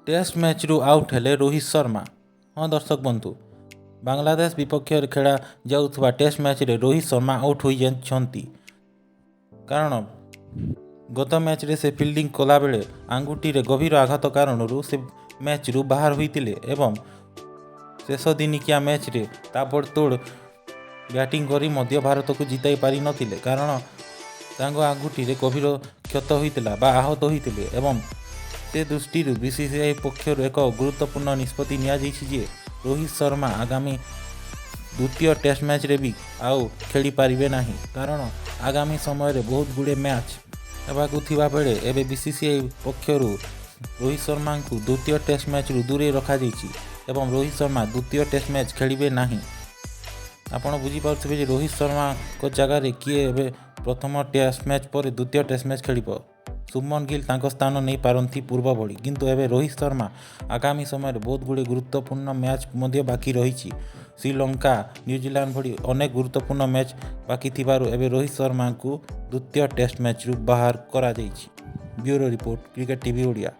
Test match रु out हेले रोहित शर्मा। हाँ दर्शक बंधु, बांग्लादेश विपक्ष खेला जाउथबा टेस्ट मैच रे रोहित शर्मा आउट हो जाती कारण गत मैच रे से फिल्डिंग कला बेले आंगुठी रे गभीर आघात कारण से मैच रु बाहर होइतिले एवं शेष दिनिकिया मैच रे ताबड़तोड़ बैटिंग करी मध्य भारत को जिताई पारि नथिले कारण तांको आंगुठी रे गभीर क्षत होइतिला बा आहत होइतिले एवं से दृष्टि बीसीसीआई पक्षर एक गुरुत्वपूर्ण निष्पत्ति निया जाइछि जे रोहित शर्मा आगामी द्वितीय टेस्ट मैच रे भी आउ खेली पारिबे नाही कारण आगामी समय रे बहुत गुड़े मैच हेबाकु थिबा बेले एबे बीसीसीआई पक्षर रोहित शर्मा को द्वितीय टेस्ट मैच रु दूरे रखा जाइछि एवं रोहित शर्मा द्वितीय टेस्ट मैच खेलिबे नाही। आपण बुझी पारुथिबे जे रोहित शर्मा को जगह रे किए एबे प्रथम टेस्ट मैच पर द्वितीय टेस्ट मैच खेलिबो। शुभमन गिल तांको स्थान नहीं पारती पूर्व भली किंतु एबे रोहित शर्मा आगामी समय बहुत गुड़े गुरुत्वपूर्ण मैच मध्य बाकी रही श्रीलंका न्यूजीलैंड भली अनेक गुरुत्वपूर्ण मैच बाकी थिबारु एबे रोहित शर्मा को द्वितीय टेस्ट मैच रु बाहर करा जाइछि। Bureau report cricket TV Odia.